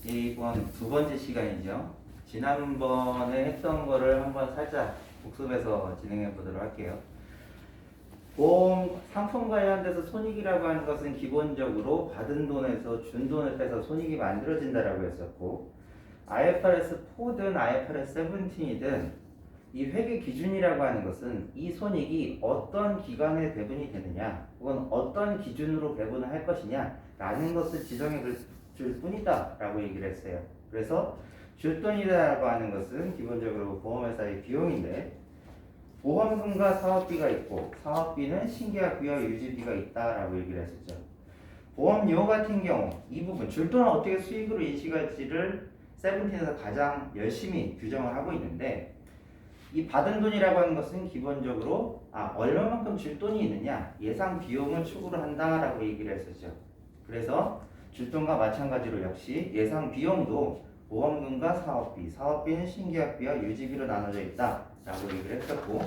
이번 두 번째 시간이죠. 지난번에 했던 거를 한번 살짝 복습해서 진행해 보도록 할게요. 보험 상품 관련돼서 손익이라고 하는 것은 기본적으로 받은 돈에서 준 돈을 빼서 손익이 만들어진다라고 했었고, IFRS 4든 IFRS 17이든 이 회계 기준이라고 하는 것은 이 손익이 어떤 기간에 배분이 되느냐 혹은 어떤 기준으로 배분을 할 것이냐 라는 것을 지정해 줄 뿐이다 라고 얘기를 했어요. 그래서 줄 돈이라고 하는 것은 기본적으로 보험회사의 비용인데, 보험금과 사업비가 있고 사업비는 신계약비와 유지비가 있다라고 얘기를 했었죠. 보험료 같은 경우 이 부분 줄 돈을 어떻게 수익으로 인식할지를 세븐틴에서 가장 열심히 규정을 하고 있는데, 이 받은 돈이라고 하는 것은 기본적으로 얼마만큼 줄 돈이 있느냐 예상 비용을 추구를 한다라고 얘기를 했었죠. 그래서 줄 돈과 마찬가지로 역시 예상 비용도 보험금과 사업비, 사업비는 신계약비와 유지비로 나눠져 있다라고 얘기를 했었고,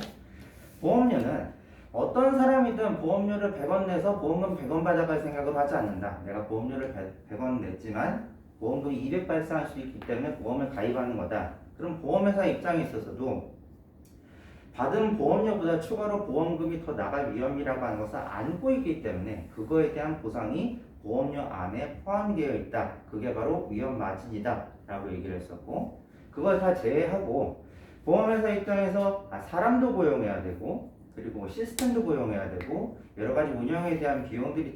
보험료는 어떤 사람이든 보험료를 100원 내서 보험금 100원 받아갈 생각을 하지 않는다. 내가 보험료를 100원 냈지만 보험금이 200 발생할 수 있기 때문에 보험을 가입하는 거다. 그럼 보험회사 입장에 있어서도 받은 보험료보다 추가로 보험금이 더 나갈 위험이라고 하는 것을 안고 있기 때문에 그거에 대한 보상이 보험료 안에 포함되어 있다. 그게 바로 위험 마진이다 라고 얘기를 했었고, 그걸 다 제외하고 보험회사 입장에서 사람도 고용해야 되고 그리고 시스템도 고용해야 되고 여러 가지 운영에 대한 비용들이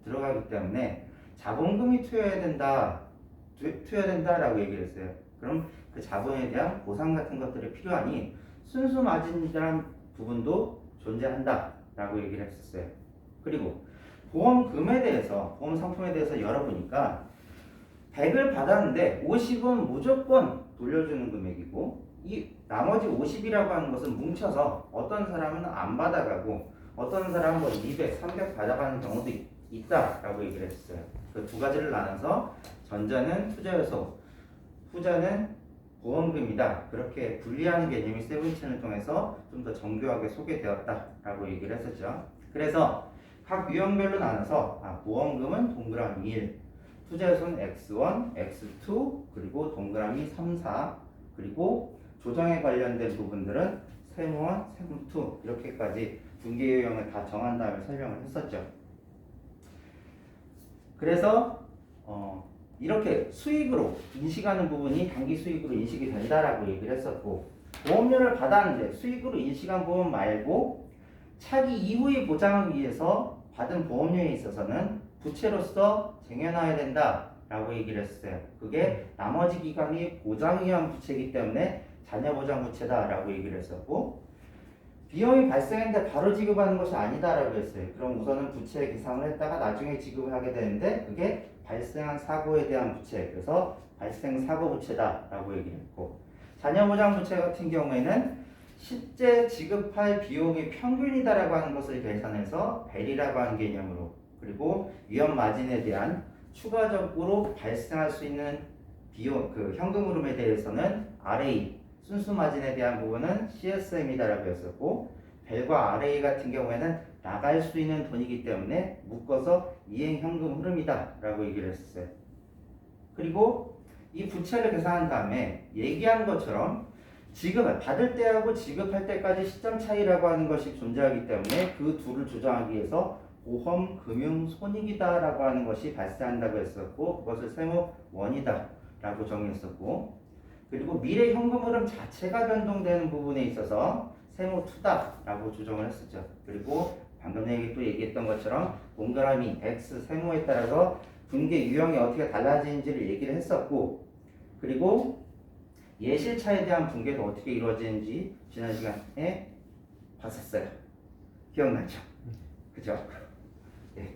들어가기 때문에 자본금이 투여해야 된다라고 얘기를 했어요. 그럼 그 자본에 대한 보상 같은 것들이 필요하니 순수 마진이라는 부분도 존재한다라고 얘기를 했었어요. 그리고 보험금에 대해서, 보험 상품에 대해서 열어보니까 100을 받았는데 50은 무조건 돌려주는 금액이고, 이 나머지 50이라고 하는 것은 뭉쳐서 어떤 사람은 안 받아가고 어떤 사람은 뭐 200, 300 받아가는 경우도 있다라고 얘기를 했어요. 그 두 가지를 나눠서 전자는 투자요소, 후자는 보험금이다. 그렇게 분리하는 개념이 세븐틴을 통해서 좀 더 정교하게 소개되었다라고 얘기를 했었죠. 그래서 각 유형별로 나눠서 보험금은 동그라미 1, 투자요소는 X1, X2, 그리고 동그라미 3, 4, 그리고 조정에 관련된 부분들은 세무1, 세무2 이렇게까지 분계 유형을 다 정한 다음에 설명을 했었죠. 그래서 이렇게 수익으로 인식하는 부분이 단기 수익으로 인식이 된다라고 얘기를 했었고, 보험료를 받았는데 수익으로 인식한 부분 말고 차기 이후의 보장을 위해서 받은 보험료에 있어서는 부채로서 쟁여놔야 된다라고 얘기를 했어요. 그게 나머지 기간이 보장 위한 부채이기 때문에 자녀 보장 부채다라고 얘기를 했었고, 비용이 발생했는데 바로 지급하는 것이 아니다라고 했어요. 그럼 우선은 부채 계상을 했다가 나중에 지급을 하게 되는데 그게 발생한 사고에 대한 부채, 그래서 발생 사고 부채다라고 얘기를 했고, 자녀 보장 부채 같은 경우에는 실제 지급할 비용의 평균이다라고 하는 것을 계산해서 벨이라고 하는 개념으로, 그리고 위험 마진에 대한 추가적으로 발생할 수 있는 비용, 그 현금 흐름에 대해서는 RA, 순수 마진에 대한 부분은 CSM이다라고 했었고, 벨과 RA 같은 경우에는 나갈 수 있는 돈이기 때문에 묶어서 이행 현금 흐름이다라고 얘기를 했었어요. 그리고 이 부채를 계산한 다음에 얘기한 것처럼 지급을 받을 때하고 지급할 때까지 시점 차이라고 하는 것이 존재하기 때문에 그 둘을 조정하기 위해서 보험, 금융, 손익이다라고 하는 것이 발생한다고 했었고, 그것을 세무1이다라고 정의했었고, 그리고 미래 현금 흐름 자체가 변동되는 부분에 있어서 세무2다라고 조정을 했었죠. 그리고 방금 또 얘기했던 것처럼 동그라미 X 세무에 따라서 분계 유형이 어떻게 달라지는지를 얘기를 했었고, 그리고 예실차에 대한 분계도 어떻게 이루어지는지 지난 시간에 봤었어요. 기억나죠? 그죠? 네.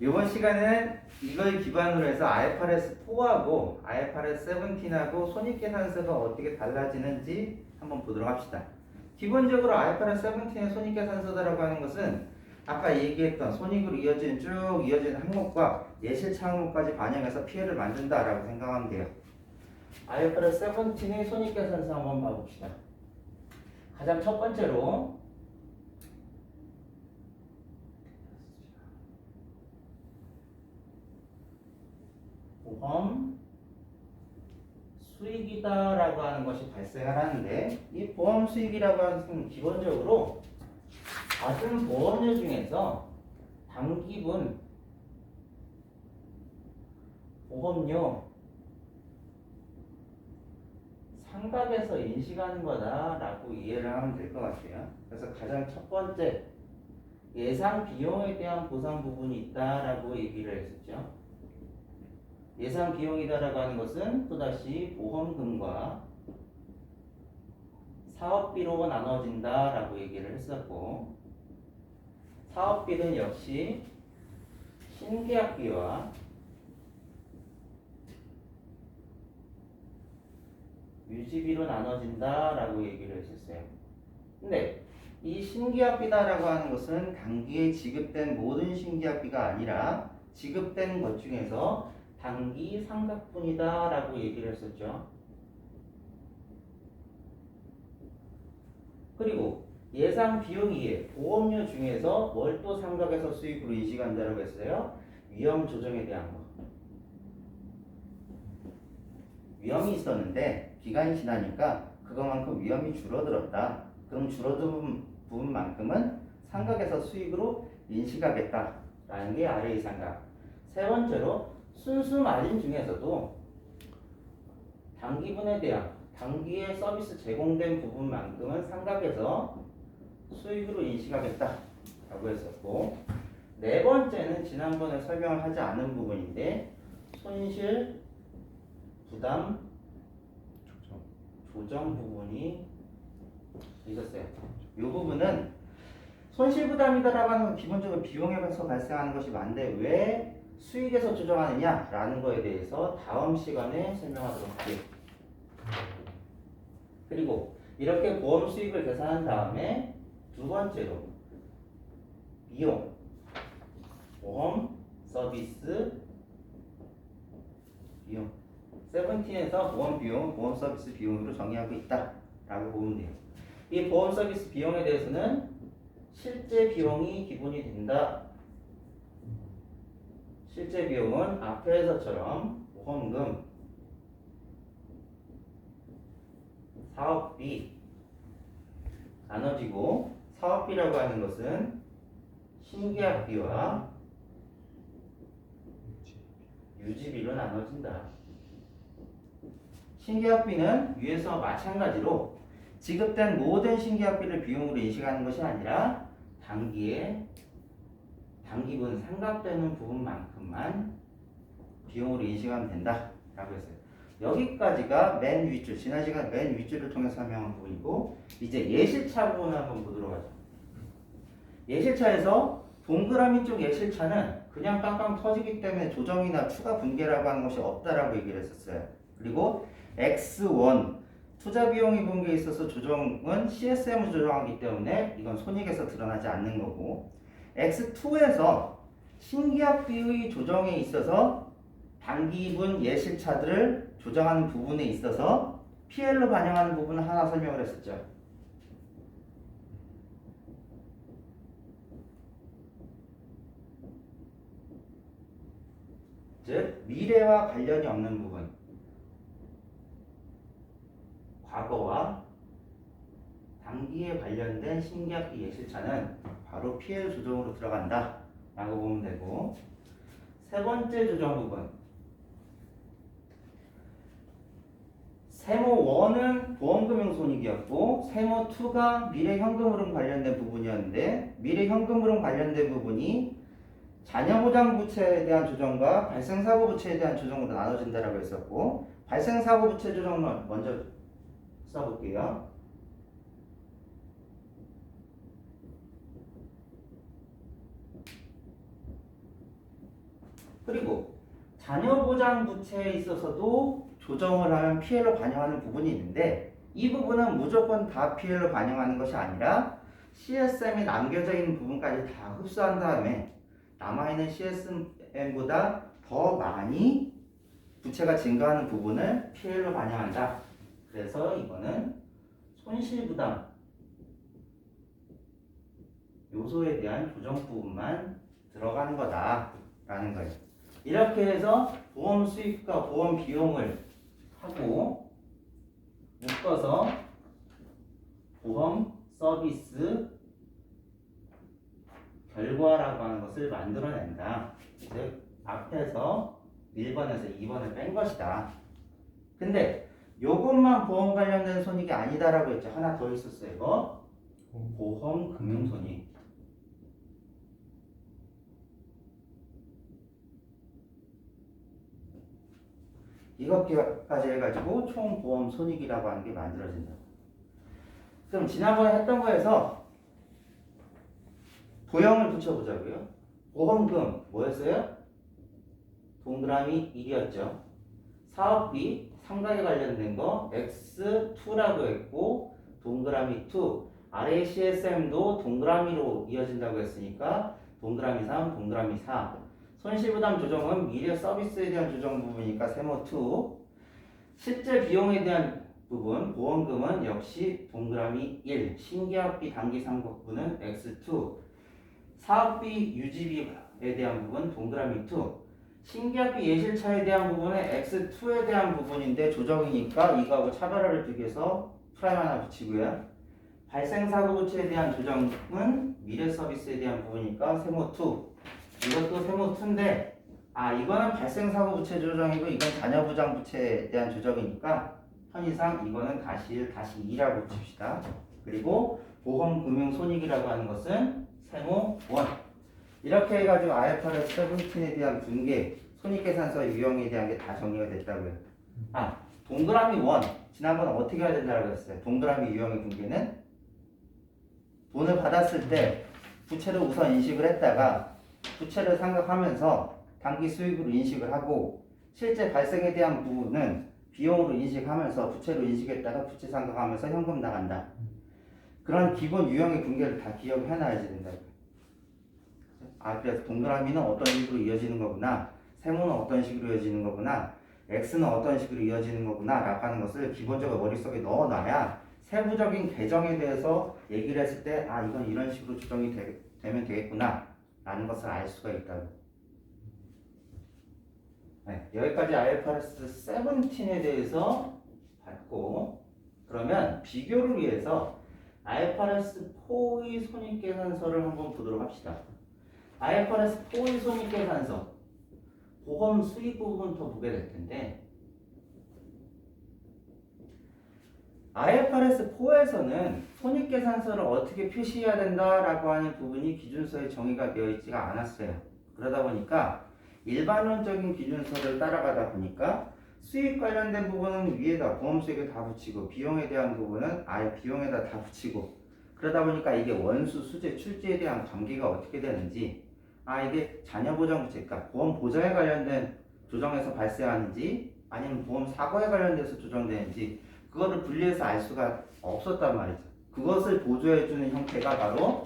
이번 시간은 이걸 기반으로 해서 IFRS 4하고 IFRS 17하고 손익계산서가 어떻게 달라지는지 한번 보도록 합시다. 기본적으로 IFRS 17의 손익계산서라고 하는 것은 아까 얘기했던 손익으로 이어지는 쭉 이어지는 항목과 예실차 항목까지 반영해서 피해를 만든다라고 생각하면 돼요. IFRS 17의 손익계산서 한번 봐봅시다. 가장 첫 번째로 보험, 수익이다라고 하는 것이 발생을 하는데 이 보험 수익이라고 하는 것은 기본적으로 받은 보험료 중에서 당기분 보험료 상각에서 인식하는 거다라고 이해를 하면 될 것 같아요. 그래서 가장 첫 번째 예상 비용에 대한 보상 부분이 있다라고 얘기를 했었죠. 예상 비용이다라고 하는 것은 또다시 보험금과 사업비로 나눠진다라고 얘기를 했었고, 사업비는 역시 신계약비와 유지비로 나눠진다라고 얘기를 했었어요. 근데 이 신계약비다라고 하는 것은 단기에 지급된 모든 신계약비가 아니라 지급된 것 중에서 단기 상각분이다라고 얘기를 했었죠. 그리고 예상 비용이에 보험료 중에서 뭘 또 상각에서 수익으로 인식한다라고 했어요? 위험 조정에 대한 거. 위험이 있었는데 기간이 지나니까 그것만큼 위험이 줄어들었다. 그럼 줄어든 부분만큼은 상각에서 수익으로 인식하겠다라는 게 RA 상각. 세 번째로 순수 마진 중에서도 단기분에 대한 단기에 서비스 제공된 부분만큼은 상각에서 수익으로 인식하겠다라고 했었고, 네 번째는 지난번에 설명을 하지 않은 부분인데 손실 부담 조정 부분이 있었어요. 이 부분은 손실 부담이다라고 하는 건 기본적으로 비용에서 발생하는 것이 많은데 왜 수익에서 조정하느냐라는 거에 대해서 다음 시간에 설명하도록 할게요. 그리고 이렇게 보험 수익을 계산한 다음에 두 번째로 비용, 보험 서비스 비용, 세븐틴에서 보험 비용, 보험 서비스 비용으로 정의하고 있다라고 보면 돼요. 이 보험 서비스 비용에 대해서는 실제 비용이 기본이 된다. 실제 비용은 앞에서처럼 보험금, 사업비 나눠지고, 사업비라고 하는 것은 신계약비와 유지비로 나눠진다. 신계약비는 위에서 마찬가지로 지급된 모든 신계약비를 비용으로 인식하는 것이 아니라 단기분 상각되는 부분만큼만 비용으로 인식하면 된다라고 했어요. 여기까지가 맨 윗줄, 지난 시간 맨 윗줄을 통해 설명한 부분이고, 이제 예실차 부분을 한번 보도록 하죠. 예실차에서 동그라미 쪽 예실차는 그냥 깡깡 터지기 때문에 조정이나 추가 분계라고 하는 것이 없다라고 얘기를 했었어요. 그리고 X1 투자 비용이 본 게 있어서 조정은 CSM을 조정하기 때문에 이건 손익에서 드러나지 않는 거고, X2에서 신계약비의 조정에 있어서 단기분 예실차들을 조정하는 부분에 있어서 PL로 반영하는 부분을 하나 설명을 했었죠. 즉 미래와 관련이 없는 부분, 과거와 단기에 관련된 신계약비 예실차는 바로 PL 조정으로 들어간다 라고 보면 되고, 세 번째 조정 부분, 세모 1은 보험금융 손익이었고 세모 2가 미래현금흐름 관련된 부분이었는데, 미래현금흐름 관련된 부분이 자녀보장 부채에 대한 조정과 발생사고 부채에 대한 조정으로 나눠진다라고 했었고, 발생사고 부채 조정을 먼저 써볼게요. 그리고 자녀보장 부채에 있어서도 조정을 하면 PL로 반영하는 부분이 있는데, 이 부분은 무조건 다 PL로 반영하는 것이 아니라 CSM이 남겨져 있는 부분까지 다 흡수한 다음에 남아있는 CSM보다 더 많이 부채가 증가하는 부분을 PL로 반영한다. 그래서 이거는 손실부담 요소에 대한 조정 부분만 들어가는 거다라는 거예요. 이렇게 해서 보험 수익과 보험 비용을 하고, 묶어서 보험 서비스 결과라고 하는 것을 만들어낸다. 즉 앞에서 1번에서 2번을 뺀 것이다. 근데 요것만 보험 관련된 손익이 아니다라고 했죠. 하나 더 있었어요. 이거 보험 금융 손익. 이것까지 해가지고 총 보험 손익이라고 하는 게 만들어진다. 그럼 지난번에 했던 거에서 도형을 붙여보자고요. 보험금 뭐였어요? 동그라미 1이었죠. 사업비 삼각에 관련된 거 X2라고 했고 동그라미 2 아래 CSM도 동그라미로 이어진다고 했으니까 동그라미 3, 동그라미 4 손실부담 조정은 미래 서비스에 대한 조정 부분이니까 세모 2 실제 비용에 대한 부분 보험금은 역시 동그라미 1 신계약비 단기 상각부는 X2 사업비 유지비에 대한 부분 동그라미 2 신계약비 예실차에 대한 부분은 X2에 대한 부분인데 조정이니까 이거하고 차별화를 두기 위해서 프라임 하나 붙이고요. 발생사고부채에 대한 조정은 미래 서비스에 대한 부분이니까 세모 2 이것도 세모 2인데 이거는 발생사고부채 조정이고 이건 자녀부장부채에 대한 조정이니까 편의상 이거는 다시 1, 다시 2라고 칩시다. 그리고 보험금융손익이라고 하는 것은 세모 1 이렇게 해가지고 IFRS 17에 대한 분계, 손익계산서 유형에 대한 게 다 정리가 됐다고요. 동그라미 1. 지난번에 어떻게 해야 된다고 했어요? 동그라미 유형의 분계는 돈을 받았을 때 부채를 우선 인식을 했다가 부채를 상각하면서 단기 수익으로 인식을 하고 실제 발생에 대한 부분은 비용으로 인식하면서 부채로 인식했다가 부채 상각하면서 현금 나간다. 그런 기본 유형의 분계를 다 기억해놔야 된다. 그래서 동그라미는 어떤 식으로 이어지는 거구나, 세모는 어떤 식으로 이어지는 거구나, X는 어떤 식으로 이어지는 거구나 라고 하는 것을 기본적으로 머릿속에 넣어놔야 세부적인 계정에 대해서 얘기를 했을 때 이건 이런 식으로 조정이 되면 되겠구나 라는 것을 알 수가 있다고. 네, 여기까지 IFRS 17에 대해서 봤고, 그러면 비교를 위해서 IFRS 4의 손익계산서를 한번 보도록 합시다. IFRS 4의 손익계산서 보험 수익 부분부터 보게 될 텐데 IFRS 4에서는 손익계산서를 어떻게 표시해야 된다라고 하는 부분이 기준서에 정의가 되어 있지가 않았어요. 그러다 보니까 일반론적인 기준서를 따라가다 보니까 수익 관련된 부분은 위에다 보험 수익을 다 붙이고 비용에 대한 부분은 아예 비용에다 다 붙이고 그러다 보니까 이게 원수, 수재, 출지에 대한 관계가 어떻게 되는지 이게 자녀보장부채, 그러니까 보험 보장에 관련된 조정에서 발생하는지 아니면 보험 사고에 관련돼서 조정되는지 그거를 분리해서 알 수가 없었단 말이죠. 그것을 보조해주는 형태가 바로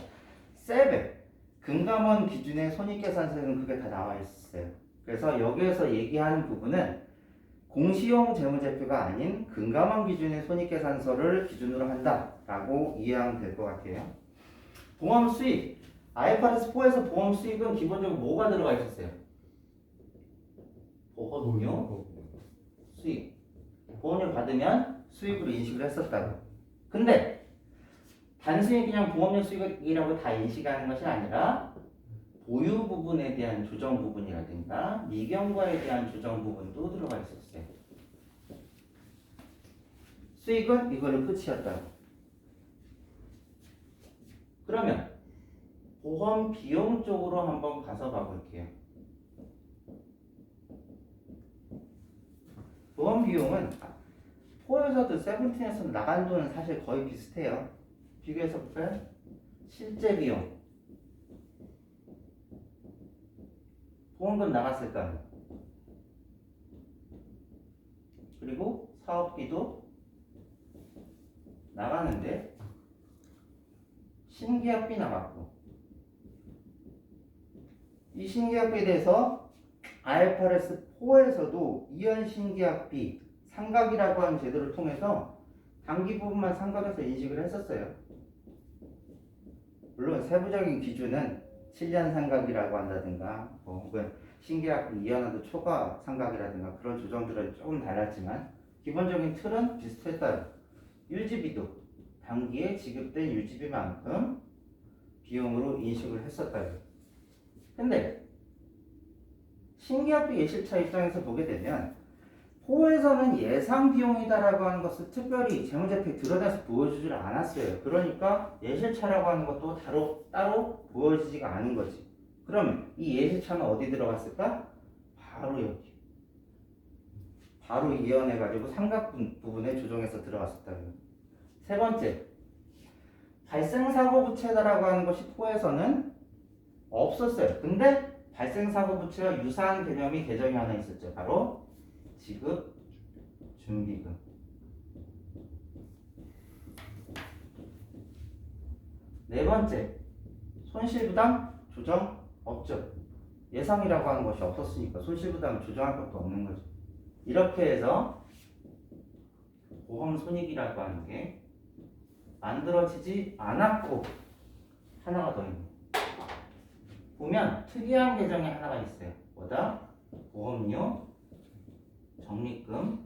세베, 금감원 기준의 손익계산서에는 그게 다 나와 있어요. 그래서 여기에서 얘기하는 부분은 공시용 재무제표가 아닌 금감원 기준의 손익계산서를 기준으로 한다라고 이해하면 될 것 같아요. 보험 수익, IFRS 4에서 보험 수익은 기본적으로 뭐가 들어가 있었어요? 보험료 수익. 보험료 받으면 수익으로 인식을 했었다고. 근데 단순히 그냥 보험료 수익이라고 다 인식하는 것이 아니라 보유 부분에 대한 조정 부분이라든가 미경과에 대한 조정 부분도 들어가 있었어요. 수익은 이거는 끝이었다고. 그러면 보험 비용 쪽으로 한번 가서 봐볼게요. 보험 비용은 4에서도 17에서 나간 돈은 사실 거의 비슷해요. 비교해서 볼까요? 실제 비용. 보험금 나갔을 거 아니에요. 그리고 사업비도 나가는데 신계약비 나갔고 이 신계약비에 대해서 IFRS 4에서도 이연 신계약비 상각이라고 하는 제도를 통해서 단기 부분만 상각해서 인식을 했었어요. 물론 세부적인 기준은 7년 상각이라고 한다든가 혹은 신계약비 이연화도 초과 상각이라든가 그런 조정들은 조금 달랐지만 기본적인 틀은 비슷했어요. 유지비도 단기에 지급된 유지비만큼 비용으로 인식을 했었다고요. 근데 신기합비 예실차 입장에서 보게 되면 포에서는 예상 비용이다라고 하는 것을 특별히 재무제표에 드러내서 보여주질 않았어요. 그러니까 예실차라고 하는 것도 따로 보여지지가 않은 거지. 그러면 이 예실차는 어디 들어갔을까? 바로 여기. 바로 이연해가지고 삼각 부분에 조정해서 들어갔었다고요. 세 번째, 발생사고 부채다라고 하는 것이 포에서는 없었어요. 근데 발생사고 부채와 유사한 개념이 계정이 하나 있었죠. 바로 지급 준비금. 네 번째, 손실부담 조정 없죠. 예상이라고 하는 것이 없었으니까 손실부담 조정할 것도 없는 거죠. 이렇게 해서 보험 손익이라고 하는 게 만들어지지 않았고 하나가 더 있네. 보면 특이한 계정이 하나가 있어요. 뭐다? 보험료, 적립금,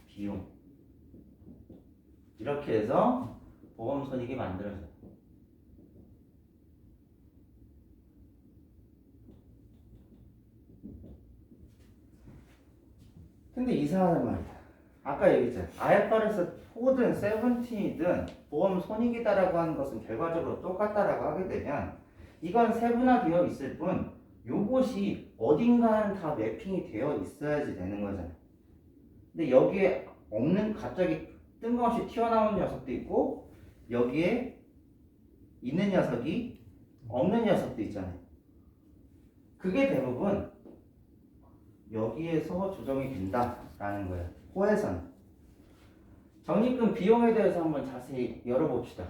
비용. 이렇게 해서 보험 손익이 만들어져요. 근데 이상하단 말이야. 아까 얘기했잖아. IFRS 4든 17이든 보험 손익이다라고 하는 것은 결과적으로 똑같다라고 하게 되면 이건 세분화되어 있을 뿐 요것이 어딘가는 다 매핑이 되어 있어야지 되는 거잖아. 근데 여기에 없는 갑자기 뜬금없이 튀어나온 녀석도 있고 여기에 있는 녀석이 없는 녀석도 있잖아요. 그게 대부분 여기에서 조정이 된다라는 거예요. 호에서는. 적립금 비용에 대해서 한번 자세히 열어봅시다.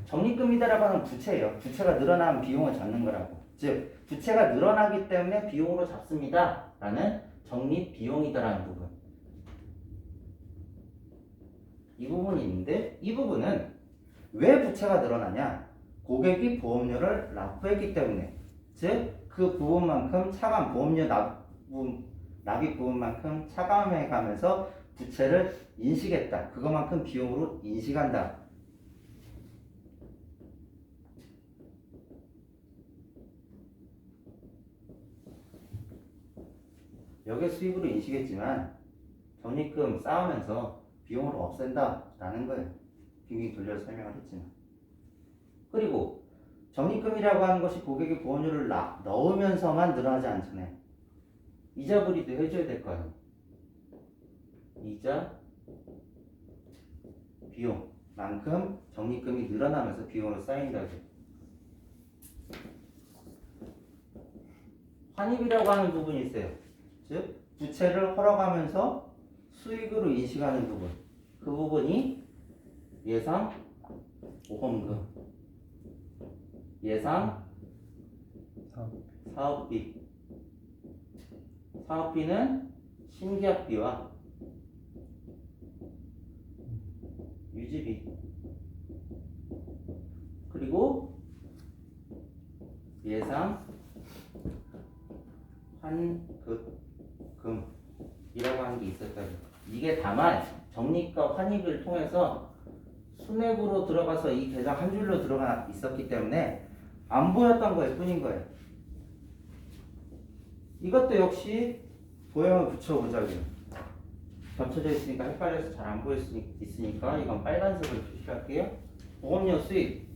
적립금이다라고 하는 부채예요. 부채가 늘어나면 비용을 잡는 거라고. 즉 부채가 늘어나기 때문에 비용으로 잡습니다 라는 적립 비용이다라는 부분. 이 부분이 있는데 이 부분은 왜 부채가 늘어나냐? 고객이 보험료를 납부했기 때문에. 즉 그 부분만큼 차감 보험료 납입 부분만큼 차감해 가면서 부채를 인식했다. 그것만큼 비용으로 인식한다. 여기에 수입으로 인식했지만 적립금 쌓으면서 비용으로 없앤다 라는 거예요. 빙빙 돌려서 설명을 했지만. 그리고 적립금이라고 하는 것이 고객이 보험료를 넣으면서만 늘어나지 않잖아요. 이자 불이도 해줘야 될 거 아니에요. 이자 비용만큼 적립금이 늘어나면서 비용으로 쌓인다고. 환입이라고 하는 부분이 있어요. 즉 부채를 헐어가면서 수익으로 인식하는 부분. 그 부분이 예상 보험금, 예상 사업비. 사업비는 신계약비와 유지비, 그리고 예상 환급금이라고 하는 게 있었다고. 이게 다만 적립과 환입을 통해서 순액으로 들어가서 이 계정 한 줄로 들어가 있었기 때문에 안 보였던 거일 뿐인 거예요. 이것도 역시 도형을 붙여보자고요. 겹쳐져 있으니까 헷갈려서 잘 안 보일 수 있으니까 이건 빨간색으로 표시할게요. 보험료 수입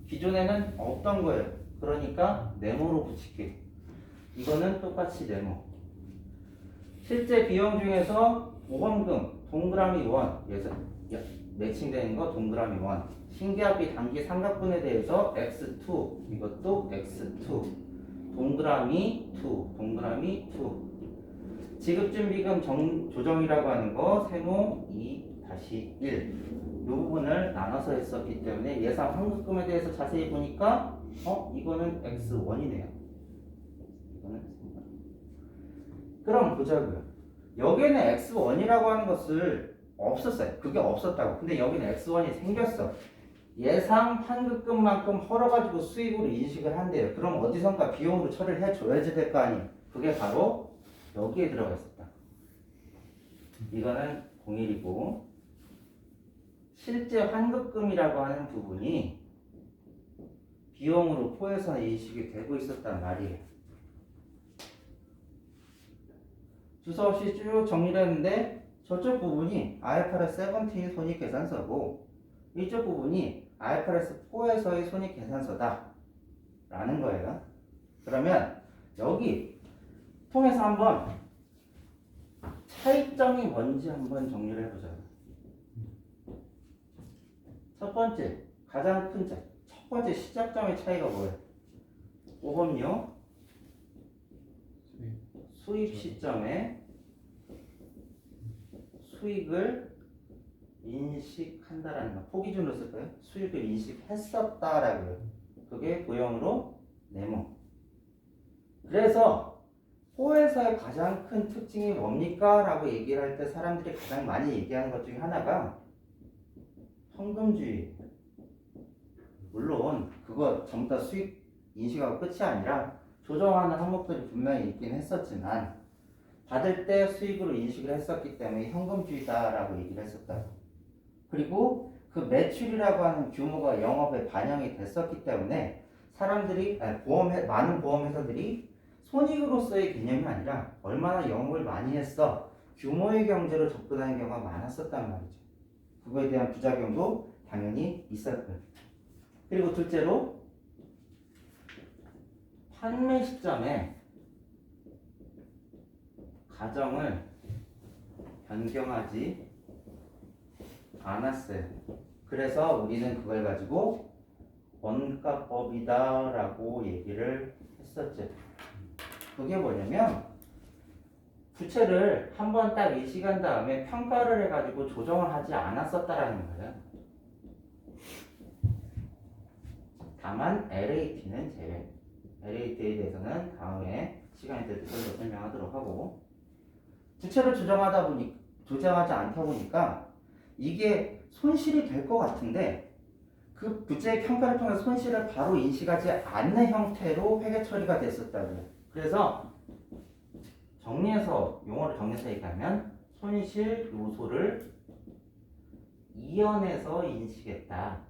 기존에는 없던 거예요. 그러니까 네모로 붙일게요. 이거는 똑같이 네모. 실제 비용 중에서 보험금 동그라미 1 매칭되는 거 동그라미 1, 신계합비 단기 삼각분에 대해서 x2, 이것도 x2, 동그라미 2, 동그라미 2. 지급준비금 조정이라고 하는 거 세모 2-1. 이 부분을 나눠서 했었기 때문에 예상 환급금에 대해서 자세히 보니까 이거는 x1이네요. 이거는 그럼 보자고요. 여기에는 x1이라고 하는 것을 없었어요. 그게 없었다고. 근데 여기는 x1이 생겼어. 예상 환급금만큼 헐어가지고 수익으로 인식을 한대요. 그럼 어디선가 비용으로 처리를 해줘야지 될 거 아니에요. 그게 바로 여기에 들어가 있었다. 이거는 공일이고 실제 환급금이라고 하는 부분이 비용으로 포해서 인식이 되고 있었단 말이에요. 주소 없이 쭉 정리를 했는데 저쪽 부분이 IFRS 17 손익계산서고 이쪽 부분이 IFRS 4에서의 손익계산서다 라는 거예요. 그러면 여기 통해서 한번 차이점이 뭔지 한번 정리를 해보자. 첫 번째, 가장 큰 차이. 첫 번째 시작점의 차이가 뭐예요? 보험료 수입 시점에 수익을 인식한다라는 거. 포기준으로 쓸까요? 수익을 인식했었다라고요. 그게 도형으로 네모. 그래서 포회사의 가장 큰 특징이 뭡니까? 라고 얘기를 할 때 사람들이 가장 많이 얘기하는 것 중에 하나가 현금주의. 물론 그거 전부 다 수익 인식하고 끝이 아니라 조정하는 항목들이 분명히 있긴 했었지만 받을 때 수익으로 인식을 했었기 때문에 현금주의다라고 얘기를 했었다. 그리고 그 매출이라고 하는 규모가 영업에 반영이 됐었기 때문에 사람들이 많은 보험회사들이 손익으로서의 개념이 아니라 얼마나 영업을 많이 했어 규모의 경제로 접근하는 경우가 많았었단 말이죠. 그거에 대한 부작용도 당연히 있었고요. 그리고 둘째로 판매 시점에 가정을 변경하지 않았어요. 그래서 우리는 그걸 가지고 원가법이다 라고 얘기를 했었죠. 그게 뭐냐면 부채를 한번 딱 인식한 다음에 평가를 해가지고 조정을 하지 않았었다라는 거예요. 다만 LAT는 제외. LAT에 대해서는 다음에 시간이 될 때 더 설명하도록 하고 부채를 조정하지 않다 보니까 이게 손실이 될 것 같은데 그 부채의 평가를 통해 손실을 바로 인식하지 않는 형태로 회계 처리가 됐었다고요. 그래서 용어를 정리해서 얘기하면 손실 요소를 이연해서 인식했다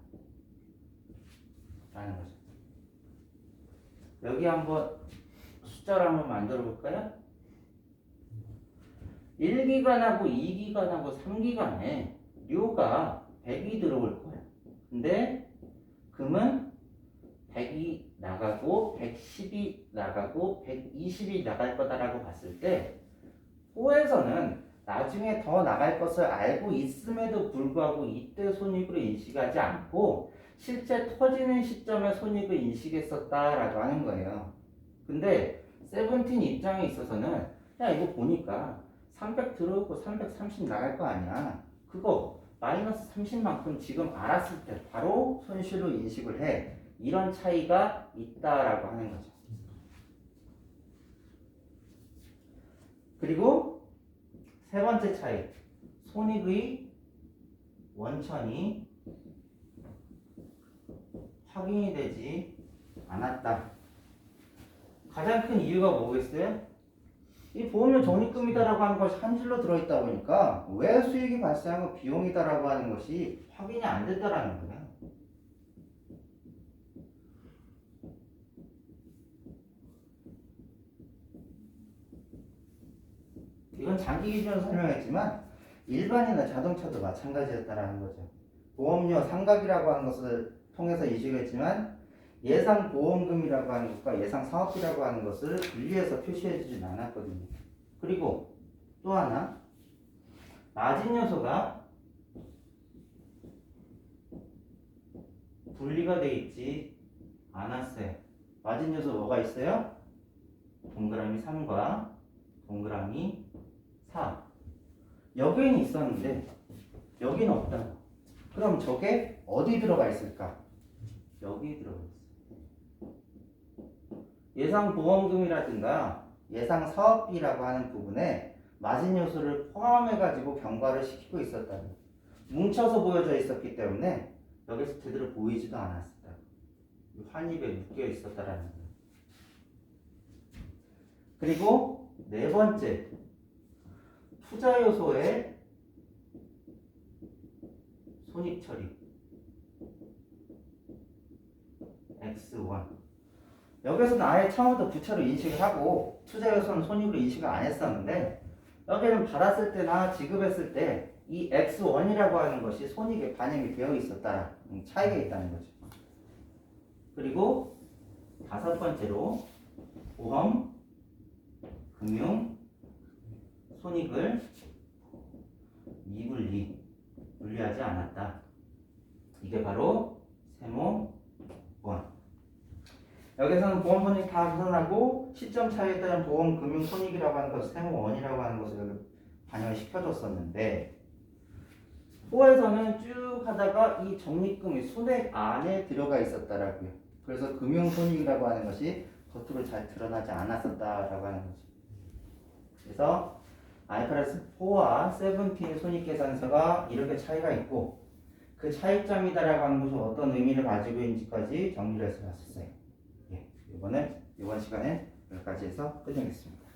라는 거죠. 여기 한번 숫자를 한번 만들어 볼까요? 1기간하고 2기간하고 3기간에 료가 100이 들어올 거예요. 근데 금은 100이 나가고 110이 나가고 120이 나갈 거다라고 봤을 때 호에서는 나중에 더 나갈 것을 알고 있음에도 불구하고 이때 손익으로 인식하지 않고 실제 터지는 시점에 손익을 인식했었다라고 하는 거예요. 근데 세븐틴 입장에 있어서는 야 이거 보니까 300 들어오고 330 나갈 거 아니야. 그거 마이너스 30만큼 지금 알았을 때 바로 손실로 인식을 해. 이런 차이가 있다라고 하는 거죠. 그리고 세 번째 차이. 손익의 원천이 확인이 되지 않았다. 가장 큰 이유가 뭐겠어요? 이 보험료 적립금이다라고 하는 것이 한 줄로 들어있다 보니까 왜 수익이 발생하고 비용이다라고 하는 것이 확인이 안 됐다라는 거예요. 이건 장기 기준으로 설명했지만 일반이나 자동차도 마찬가지였다라는 거죠. 보험료 상각이라고 하는 것을 통해서 인식했지만 예상 보험금이라고 하는 것과 예상 사업비라고 하는 것을 분리해서 표시해주진 않았거든요. 그리고 또 하나 마진 요소가 분리가 돼 있지 않았어요. 마진 요소 뭐가 있어요? 동그라미 3과 동그라미 4. 여기는 있었는데 여기는 없다. 그럼 저게 어디 들어가 있을까? 여기 들어가 있어요. 예상 보험금이라든가 예상 사업비라고 하는 부분에 마진 요소를 포함해 가지고 경과를 시키고 있었다. 뭉쳐서 보여져 있었기 때문에 여기서 제대로 보이지도 않았었다. 환입에 묶여 있었다라는 거예요. 그리고 네 번째 투자 요소의 손익 처리 X1. 여기서는 아예 처음부터 부채로 인식을 하고 투자 요소는 손익으로 인식을 안 했었는데 여기는 받았을 때나 지급했을 때 이 X1이라고 하는 것이 손익에 반영이 되어 있었다. 차이가 있다는 거죠. 그리고 다섯 번째로 보험, 금융, 손익을 분리하지 않았다. 이게 바로 세모 1. 여기서는 보험 손익 다 계산하고 시점 차이에 따른 보험 금융 손익이라고 하는 것을 세모 1이라고 하는 것을 반영을 시켜줬었는데 4에서는 쭉 하다가 이 적립금이 손액 안에 들어가 있었다라고요. 그래서 금융 손익이라고 하는 것이 겉으로 잘 드러나지 않았었다라고 하는 거죠. 그래서 IFRS 4와 17 손익계산서가 이렇게 차이가 있고 그 차이점이다라고 하는 것이 어떤 의미를 가지고 있는지까지 정리를 해서 봤었어요. 예, 이번 시간에 여기까지 해서 끝내겠습니다.